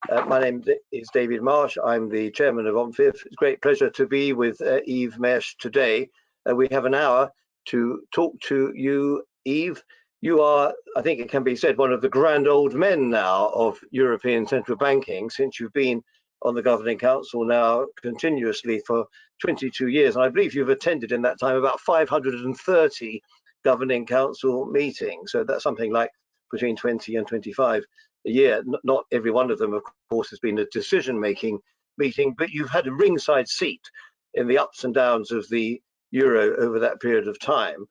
My name is David Marsh. I'm the chairman of OMFIF. It's a great pleasure to be with Yves Mersch today. We have an hour to talk to you, Yves. You are, I think it can be said, one of the grand old men now of European central banking, since you've been on the Governing Council now continuously for 22 years. And I believe you've attended in that time about 530 Governing Council meetings. So that's something like between 20 and 25 a year. Not every one of them, of course, has been a decision-making meeting, but you've had a ringside seat in the ups and downs of the euro over that period of time.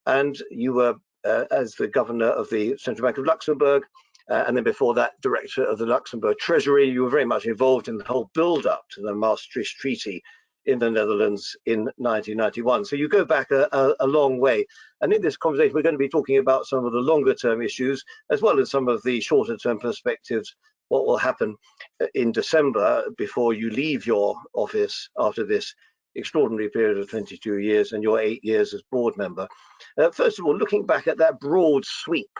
And you were, as the governor of the Central Bank of Luxembourg, and then before that, director of the Luxembourg Treasury, you were very much involved in the whole build-up to the Maastricht Treaty in the Netherlands in 1991. So you go back a long way. And in this conversation, we're going to be talking about some of the longer term issues, as well as some of the shorter term perspectives, what will happen in December before you leave your office after this extraordinary period of 22 years and your 8 years as board member. First of all, looking back at that broad sweep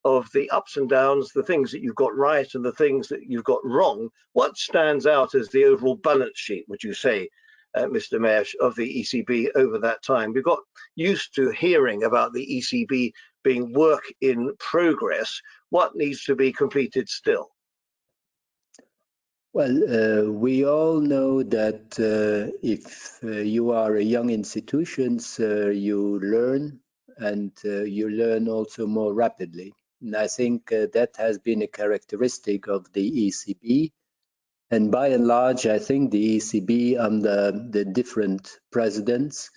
of the ups and downs, the things that you've got right and the things that you've got wrong, what stands out as the overall balance sheet, would you say, Mr. Mersch, of the ECB over that time? We got used to hearing about the ECB being work in progress. What needs to be completed still? Well, we all know that if you are a young institution, you learn, and you learn also more rapidly. And I think that has been a characteristic of the ECB. And by and large, I think the ECB under the different presidents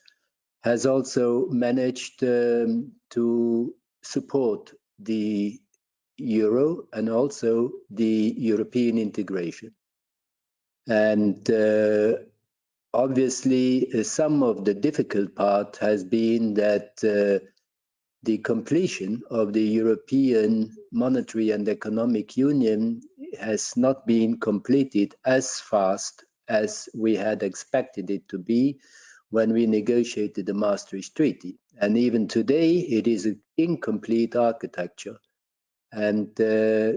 has also managed to support the euro and also the European integration. And obviously, some of the difficult part has been that the completion of the European Monetary and Economic Union has not been completed as fast as we had expected it to be when we negotiated the Maastricht Treaty. And even today, it is an incomplete architecture. And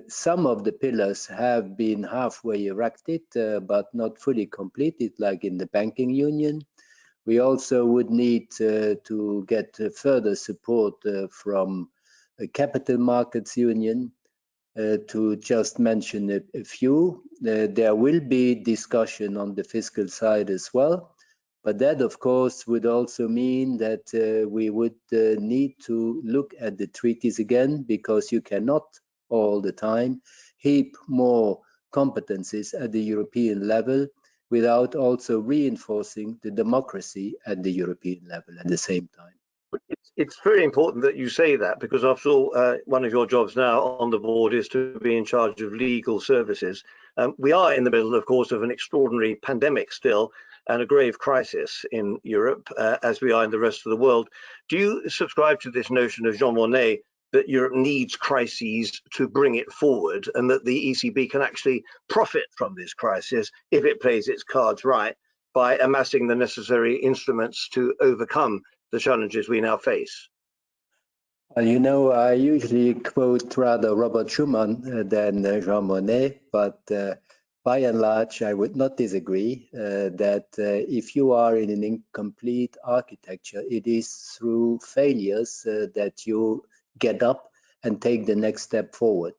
some of the pillars have been halfway erected, but not fully completed, like in the banking union. We also would need to get further support from a capital markets union. To just mention a few, there will be discussion on the fiscal side as well. But that, of course, would also mean that we would need to look at the treaties again, because you cannot all the time heap more competencies at the European level without also reinforcing the democracy at the European level at the same time. It's very important that you say that, because after all, one of your jobs now on the board is to be in charge of legal services. We are in the middle, of course, of an extraordinary pandemic still, and a grave crisis in Europe, as we are in the rest of the world. Do you subscribe to this notion of Jean Monnet that Europe needs crises to bring it forward, and that the ECB can actually profit from this crisis if it plays its cards right by amassing the necessary instruments to overcome the challenges we now face? Well, you know, I usually quote rather Robert Schuman than Jean Monnet, but by and large, I would not disagree that if you are in an incomplete architecture, it is through failures that you get up and take the next step forward.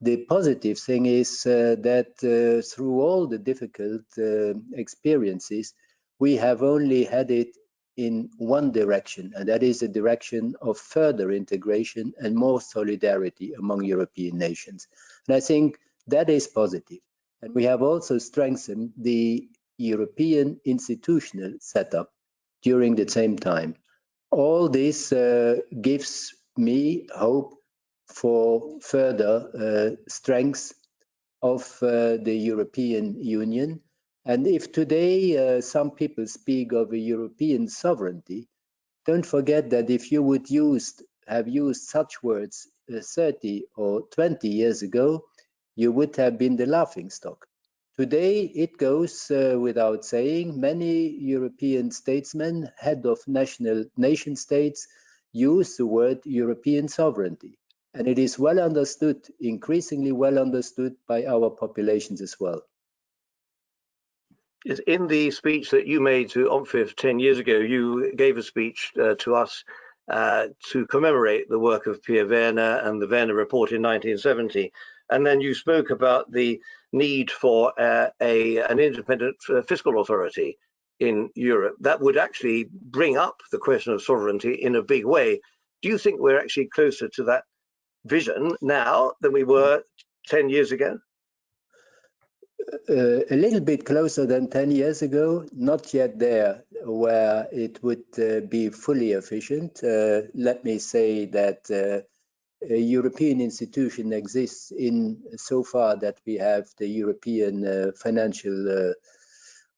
The positive thing is that through all the difficult experiences, we have only had it in one direction, and that is the direction of further integration and more solidarity among European nations. And I think that is positive. And we have also strengthened the European institutional setup during the same time. All this gives me hope for further strength of the European Union. And if today some people speak of a European sovereignty, don't forget that if you would have used such words 30 or 20 years ago, you would have been the laughingstock. Today, it goes without saying, many European statesmen, head of nation states, use the word European sovereignty. And it is well understood, increasingly well understood by our populations as well. In the speech that you made to OMFIF 10 years ago, you gave a speech to us to commemorate the work of Pierre Werner and the Werner Report in 1970. And then you spoke about the need for an independent fiscal authority in Europe that would actually bring up the question of sovereignty in a big way. Do you think we're actually closer to that vision now than we were 10 years ago? A little bit closer than 10 years ago, not yet there where it would be fully efficient. Let me say that a European institution exists in so far that we have the European Financial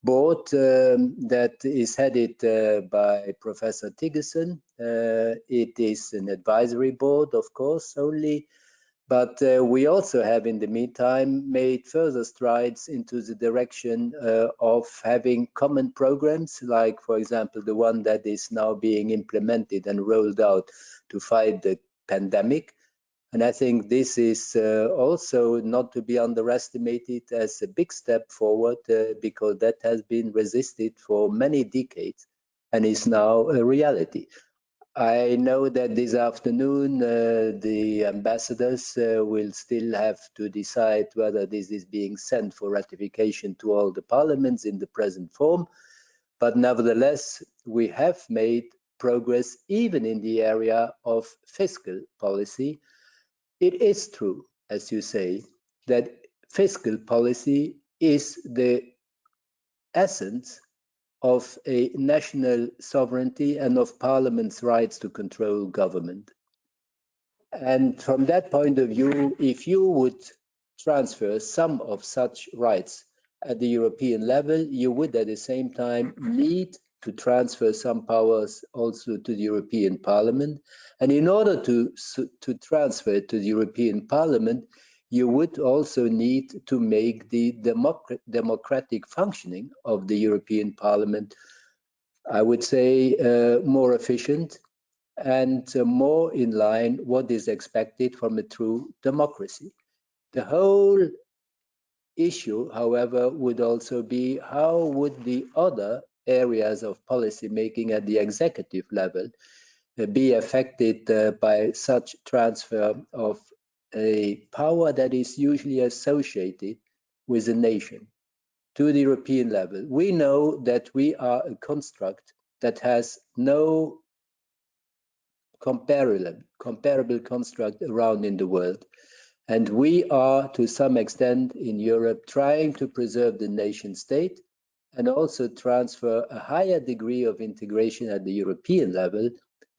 Board that is headed by Professor Tiggerson. It is an advisory board, of course, only. But we also have, in the meantime, made further strides into the direction of having common programs, like, for example, the one that is now being implemented and rolled out to fight the pandemic. And I think this is also not to be underestimated as a big step forward because that has been resisted for many decades and is now a reality. I know that this afternoon the ambassadors will still have to decide whether this is being sent for ratification to all the parliaments in the present form. But nevertheless, we have made progress even in the area of fiscal policy. It is true, as you say, that fiscal policy is the essence of a national sovereignty and of Parliament's rights to control government. And from that point of view, if you would transfer some of such rights at the European level, you would at the same time need to transfer some powers also to the European Parliament. And in order to transfer to the European Parliament, you would also need to make the democratic functioning of the European Parliament, I would say, more efficient and more in line what is expected from a true democracy. The whole issue, however, would also be how would the other areas of policy making at the executive level be affected by such transfer of a power that is usually associated with a nation to the European level. We know that we are a construct that has no comparable construct around in the world. And we are, to some extent in Europe, trying to preserve the nation state and also transfer a higher degree of integration at the European level,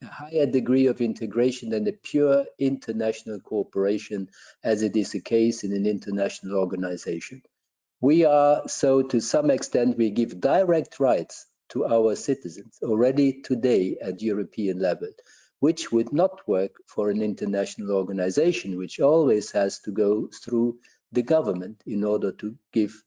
a higher degree of integration than the pure international cooperation as it is the case in an international organization. We are, so to some extent, we give direct rights to our citizens already today at European level, which would not work for an international organization, which always has to go through the government in order to give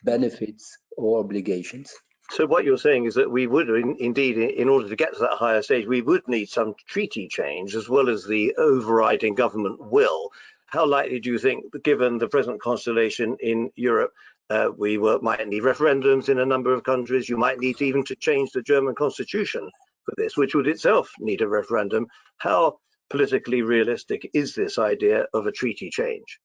benefits or obligations. So what you're saying is that we would indeed, in order to get to that higher stage, we would need some treaty change as well as the overriding government will. How likely do you think, given the present constellation in Europe, we might need referendums in a number of countries? You might need even to change the German constitution for this, which would itself need a referendum. How politically realistic is this idea of a treaty change?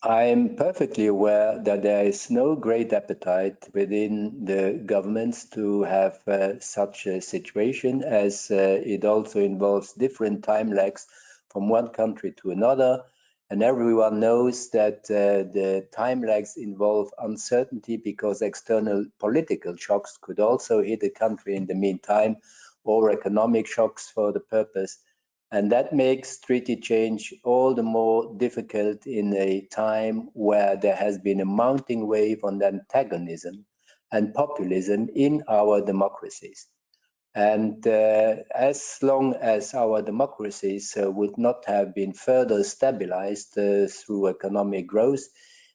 I'm perfectly aware that there is no great appetite within the governments to have such a situation, as it also involves different time lags from one country to another. And everyone knows that the time lags involve uncertainty because external political shocks could also hit a country in the meantime, or economic shocks for the purpose. And that makes treaty change all the more difficult in a time where there has been a mounting wave on antagonism and populism in our democracies. And as long as our democracies would not have been further stabilized through economic growth,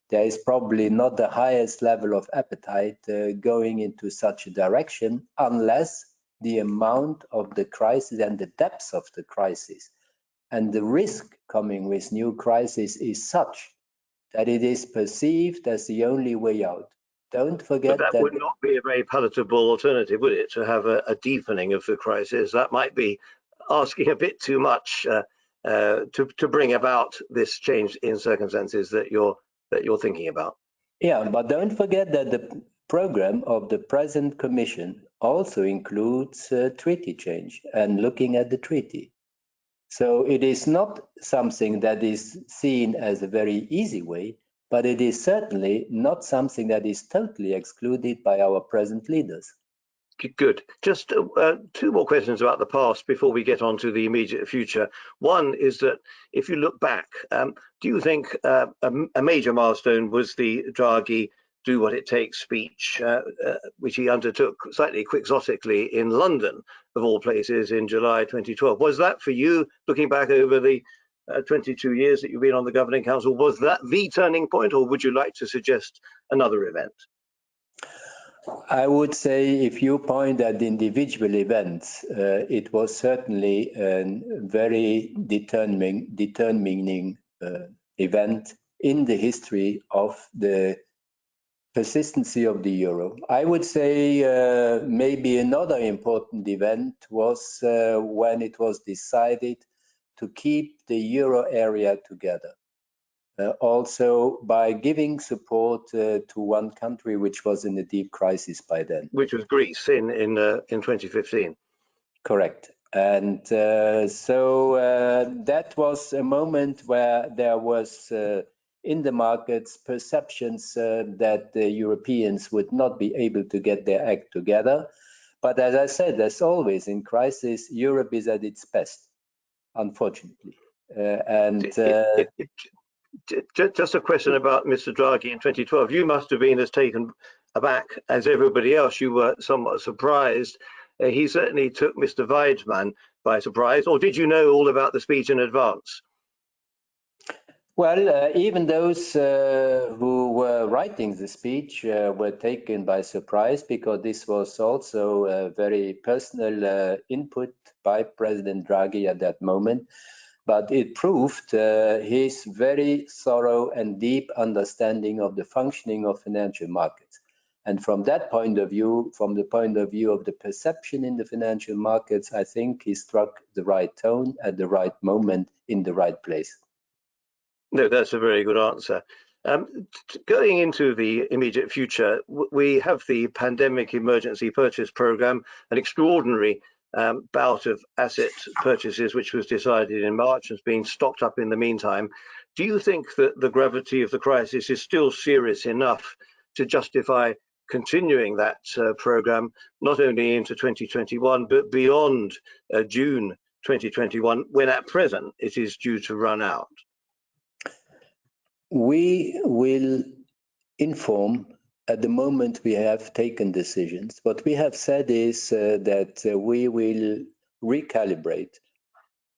there is probably not the highest level of appetite going into such a direction, unless the amount of the crisis and the depth of the crisis And the risk coming with new crisis is such that it is perceived as the only way out. Don't forget But that would not be a very palatable alternative, would it, to have a deepening of the crisis? That might be asking a bit too much to bring about this change in circumstances that you're thinking about. Yeah, but don't forget that the program of the present Commission also includes treaty change and looking at the treaty. So it is not something that is seen as a very easy way, but it is certainly not something that is totally excluded by our present leaders. Good. Just two more questions about the past before we get on to the immediate future. One is that if you look back, do you think a major milestone was the Draghi do what it takes speech, which he undertook slightly quixotically in London, of all places, in July 2012? Was that for you, looking back over the 22 years that you've been on the Governing Council, was that the turning point, or would you like to suggest another event? I would say if you point at individual events, it was certainly a very determining event in the history of the persistency of the euro. I would say maybe another important event was when it was decided to keep the euro area together. Also by giving support to one country which was in a deep crisis by then. Which was Greece in 2015. Correct. And so that was a moment where there was in the markets perceptions that the Europeans would not be able to get their act together. But as I said, as always in crisis, Europe is at its best, unfortunately. Just a question about Mr. Draghi in 2012. You must have been as taken aback as everybody else. You were somewhat surprised. He certainly took Mr. Weidmann by surprise. Or did you know all about the speech in advance? Well, even those who were writing the speech were taken by surprise, because this was also a very personal input by President Draghi at that moment. But it proved his very thorough and deep understanding of the functioning of financial markets. And from that point of view, from the point of view of the perception in the financial markets, I think he struck the right tone at the right moment in the right place. No, that's a very good answer. Going into the immediate future, we have the Pandemic Emergency Purchase Programme, an extraordinary bout of asset purchases, which was decided in March, has been stocked up in the meantime. Do you think that the gravity of the crisis is still serious enough to justify continuing that programme, not only into 2021, but beyond June 2021, when at present it is due to run out? We will inform at the moment we have taken decisions. What we have said is that we will recalibrate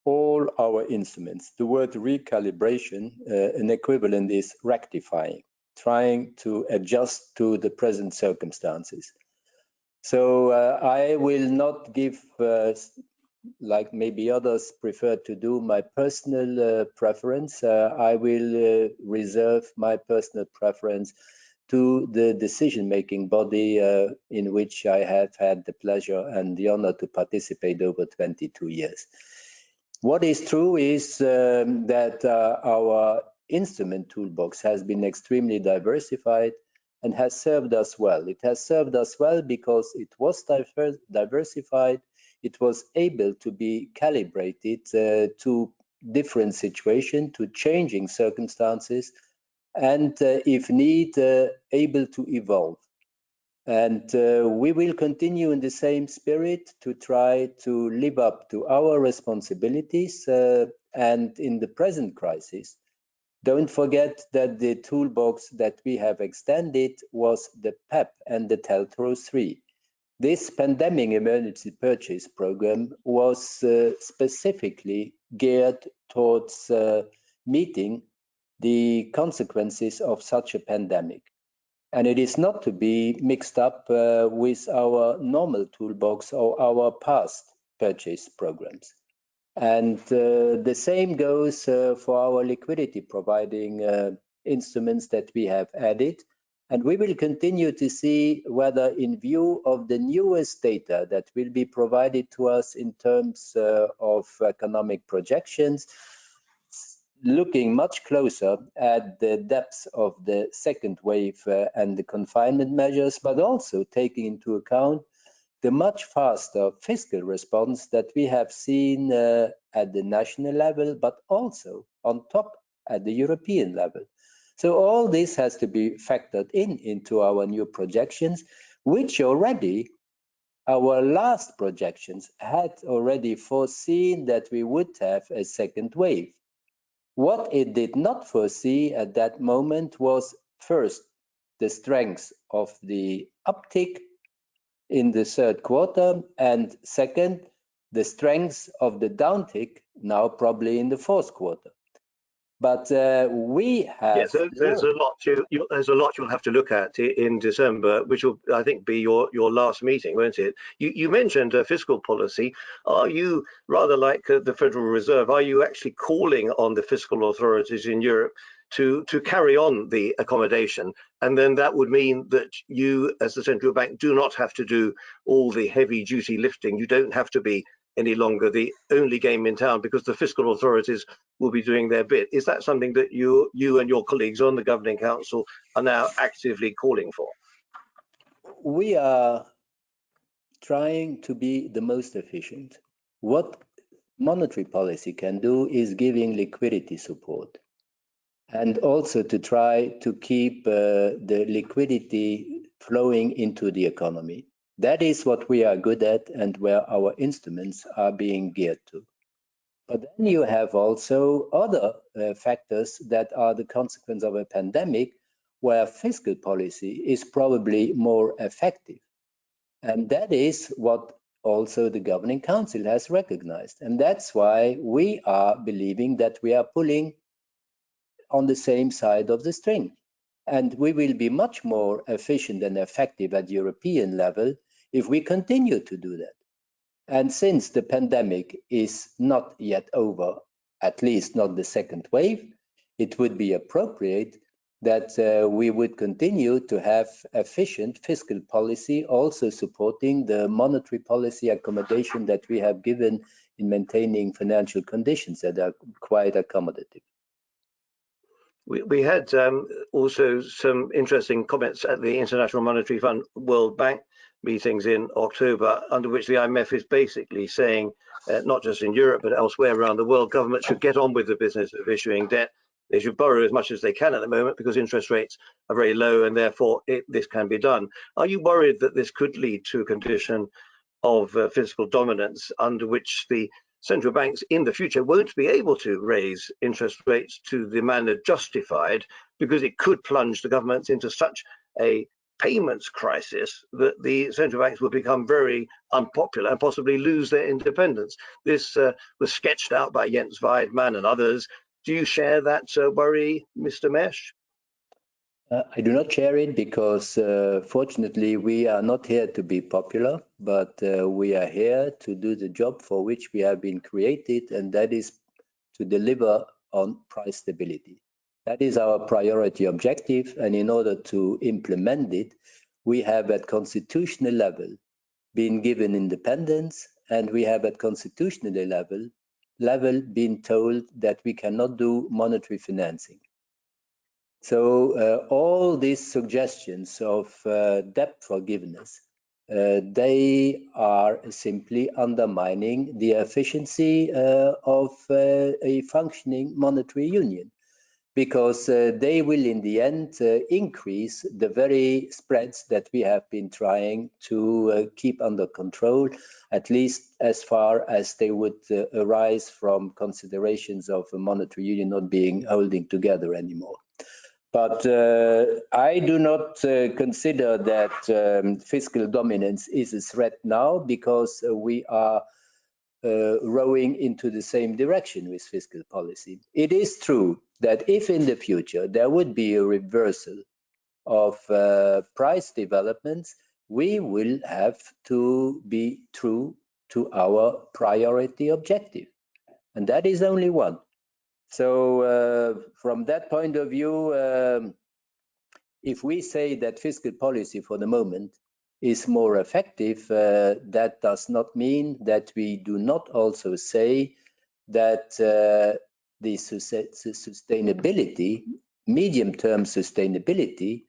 all our instruments. The word recalibration, an equivalent is rectifying, trying to adjust to the present circumstances. So I will not give, like maybe others prefer to do, my personal preference. I will reserve my personal preference to the decision-making body in which I have had the pleasure and the honor to participate over 22 years. What is true is that our instrument toolbox has been extremely diversified and has served us well. It has served us well because it was diversified. It was able to be calibrated to different situations, to changing circumstances, and if need, able to evolve. And we will continue in the same spirit to try to live up to our responsibilities. And in the present crisis, don't forget that the toolbox that we have extended was the PEP and the TLTRO III. This Pandemic Emergency Purchase Program was specifically geared towards meeting the consequences of such a pandemic. And it is not to be mixed up with our normal toolbox or our past purchase programs. And the same goes for our liquidity providing instruments that we have added. And we will continue to see whether, in view of the newest data that will be provided to us in terms of economic projections, looking much closer at the depths of the second wave and the confinement measures, but also taking into account the much faster fiscal response that we have seen at the national level, but also on top at the European level. So all this has to be factored into our new projections, which already our last projections had already foreseen that we would have a second wave. What it did not foresee at that moment was, first, the strength of the uptick in the third quarter, and second, the strength of the downtick now probably in the fourth quarter. But we have yes, there's a lot you'll have to look at in December, which will, I think, be your last meeting, won't it? You mentioned fiscal policy. Are you, rather like the Federal Reserve, are you actually calling on the fiscal authorities in Europe to carry on the accommodation? And then that would mean that you, as the central bank, do not have to do all the heavy duty lifting. You don't have to be any longer the only game in town, because the fiscal authorities will be doing their bit. Is that something that you and your colleagues on the Governing Council are now actively calling for? We are trying to be the most efficient. What monetary policy can do is giving liquidity support, and also to try to keep the liquidity flowing into the economy. That is what we are good at and where our instruments are being geared to. But then you have also other factors that are the consequence of a pandemic, where fiscal policy is probably more effective. And that is what also the Governing Council has recognized. And that's why we are believing that we are pulling on the same side of the string. And we will be much more efficient and effective at European level if we continue to do that. And since the pandemic is not yet over, at least not the second wave, it would be appropriate that we would continue to have efficient fiscal policy, also supporting the monetary policy accommodation that we have given in maintaining financial conditions that are quite accommodative. We had also some interesting comments at the International Monetary Fund World Bank meetings in October, under which the IMF is basically saying, not just in Europe, but elsewhere around the world, governments should get on with the business of issuing debt. They should borrow as much as they can at the moment because interest rates are very low, and therefore this can be done. Are you worried that this could lead to a condition of fiscal dominance under which the central banks in the future won't be able to raise interest rates to the manner justified, because it could plunge the governments into such a payments crisis that the central banks will become very unpopular and possibly lose their independence? This was sketched out by Jens Weidmann and others. Do you share that worry, Mr. Mesch? I do not share it because fortunately we are not here to be popular, but we are here to do the job for which we have been created, and that is to deliver on price stability. That is our priority objective, and in order to implement it, we have at constitutional level been given independence, and we have at constitutional level been told that we cannot do monetary financing. So all these suggestions of debt forgiveness, they are simply undermining the efficiency of a functioning monetary union, because they will in the end increase the very spreads that we have been trying to keep under control, at least as far as they would arise from considerations of a monetary union not being holding together anymore. But I do not consider that fiscal dominance is a threat now, because we are rowing into the same direction with fiscal policy. It is true that if in the future there would be a reversal of price developments, we will have to be true to our priority objective. and that is only one. So from that point of view, if we say that fiscal policy for the moment is more effective, that does not mean that we do not also say that the sustainability, medium-term sustainability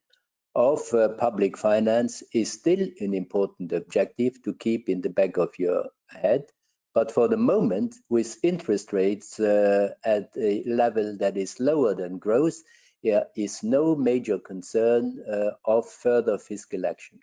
of public finance is still an important objective to keep in the back of your head. But for the moment, with interest rates at a level that is lower than growth, there is no major concern of further fiscal action.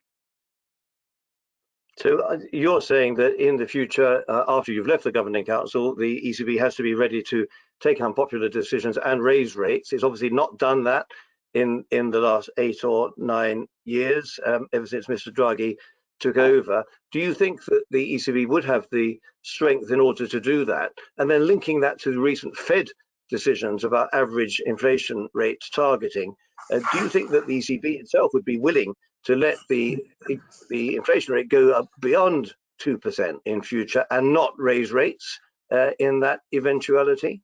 So you're saying that in the future, after you've left the Governing Council, the ECB has to be ready to take unpopular decisions and raise rates. It's obviously not done that in the last 8 or 9 years, ever since Mr. Draghi took over. Do you think that the ECB would have the strength in order to do that? And then linking that to the recent Fed decisions about average inflation rates targeting, do you think that the ECB itself would be willing to let the inflation rate go up beyond 2% in future and not raise rates in that eventuality?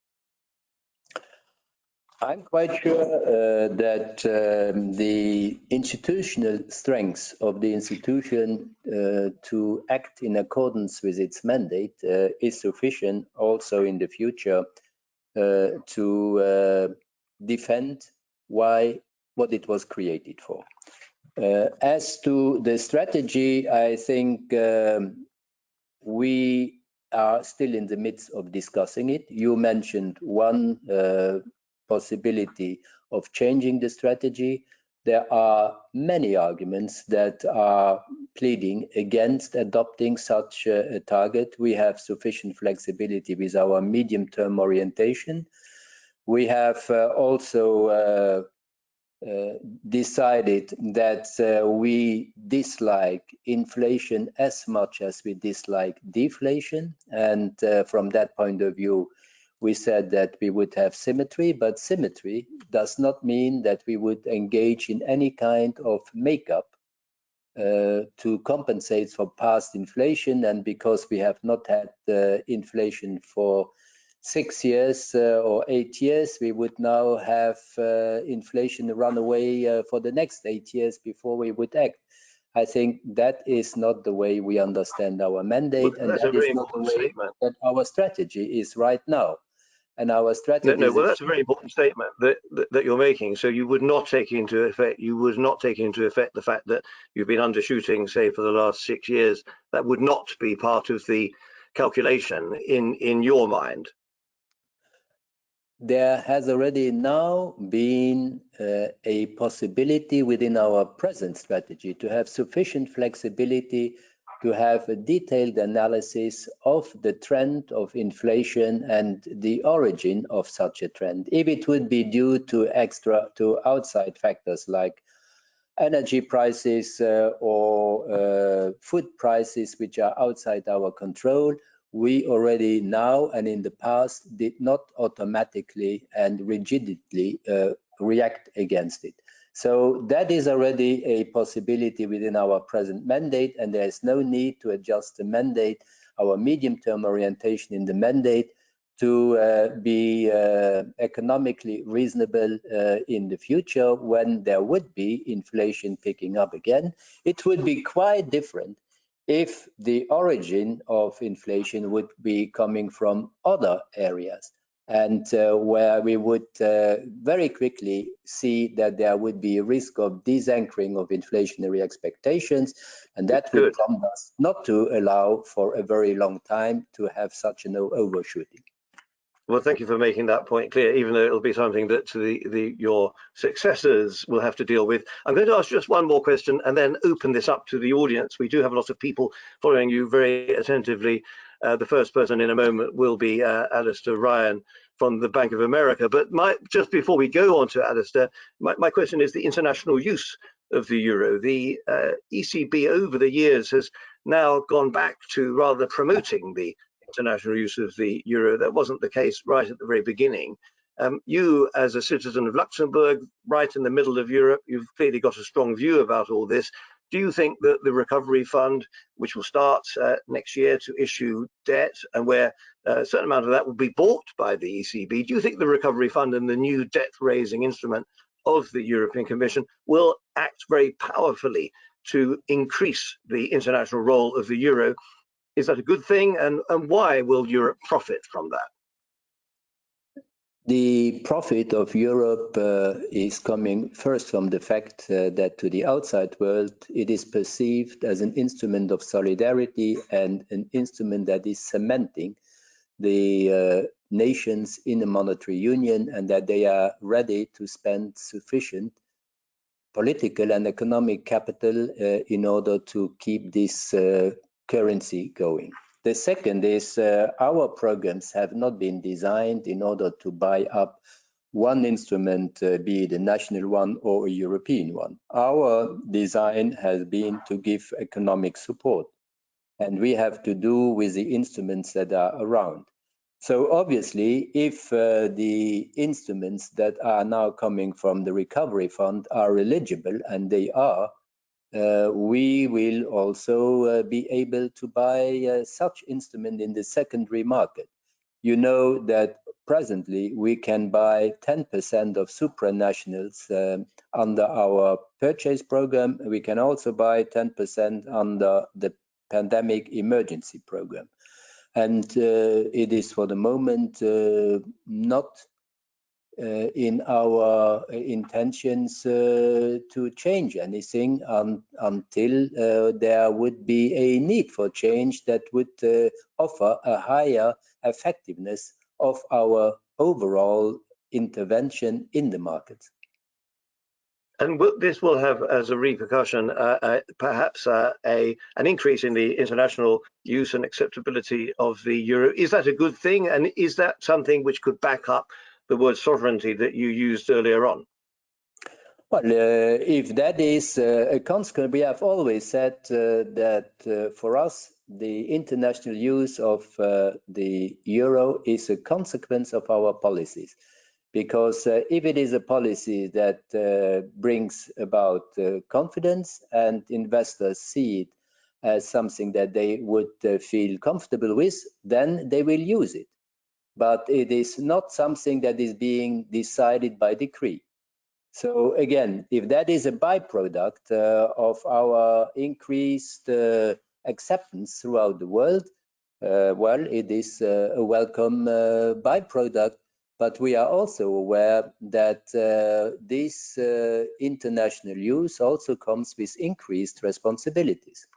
I'm quite sure that the institutional strength of the institution to act in accordance with its mandate is sufficient also in the future to defend what it was created for. As to the strategy, I think we are still in the midst of discussing it. You mentioned one possibility of changing the strategy. There are many arguments that are pleading against adopting such a target. We have sufficient flexibility with our medium-term orientation. We have also decided that we dislike inflation as much as we dislike deflation. And from that point of view, we said that we would have symmetry, but symmetry does not mean that we would engage in any kind of makeup to compensate for past inflation. And because we have not had inflation for 6 years or 8 years, we would now have inflation run away for the next 8 years before we would act. I think that is not the way we understand our mandate, Well, and that is not the way statement. that our strategy is right now. And our strategy. No, well, that's a very important statement that you're making. So you would not take into effect the fact that you've been undershooting, say, for the last 6 years. That would not be part of the calculation in your mind. There has already now been a possibility within our present strategy to have sufficient flexibility to have a detailed analysis of the trend of inflation and the origin of such a trend. If it would be due to outside factors like energy prices or food prices which are outside our control, we already now and in the past did not automatically and rigidly react against it. So that is already a possibility within our present mandate, and there is no need to adjust the mandate, our medium-term orientation in the mandate, to be economically reasonable in the future when there would be inflation picking up again. It would be quite different if the origin of inflation would be coming from other areas, and where we would very quickly see that there would be a risk of desanchoring of inflationary expectations, and that would prompt us not to allow for a very long time to have such an overshooting. Well, thank you for making that point clear, even though it'll be something that your successors will have to deal with. I'm going to ask just one more question and then open this up to the audience. We do have a lot of people following you very attentively. The first person in a moment will be Alistair Ryan from the Bank of America. But just before we go on to Alistair, my question is the international use of the euro. The ECB over the years has now gone back to rather promoting the international use of the euro. That wasn't the case right at the very beginning. You, as a citizen of Luxembourg, right in the middle of Europe, you've clearly got a strong view about all this. Do you think that the recovery fund, which will start next year to issue debt, and where a certain amount of that will be bought by the ECB, do you think the recovery fund and the new debt raising instrument of the European Commission will act very powerfully to increase the international role of the euro? Is that a good thing, and why will Europe profit from that? The profit of Europe is coming first from the fact that to the outside world, it is perceived as an instrument of solidarity and an instrument that is cementing the nations in a monetary union, and that they are ready to spend sufficient political and economic capital in order to keep this currency going. The second is our programs have not been designed in order to buy up one instrument, be it a national one or a European one. Our design has been to give economic support, and we have to do with the instruments that are around. So obviously, if the instruments that are now coming from the recovery fund are eligible, and they are, we will also be able to buy such instrument in the secondary market. You know that presently we can buy 10% of supranationals under our purchase program. We can also buy 10% under the pandemic emergency program. And it is for the moment not in our intentions to change anything until there would be a need for change that would offer a higher effectiveness of our overall intervention in the markets. And this will have as a repercussion perhaps an increase in the international use and acceptability of the euro. Is that a good thing? And is that something which could back up the word sovereignty that you used earlier on? Well, if that is a consequence, we have always said that for us, the international use of the euro is a consequence of our policies. Because if it is a policy that brings about confidence and investors see it as something that they would feel comfortable with, then they will use it. But it is not something that is being decided by decree. So again, if that is a byproduct of our increased acceptance throughout the world, well, it is a welcome byproduct. But we are also aware that this international use also comes with increased responsibilities.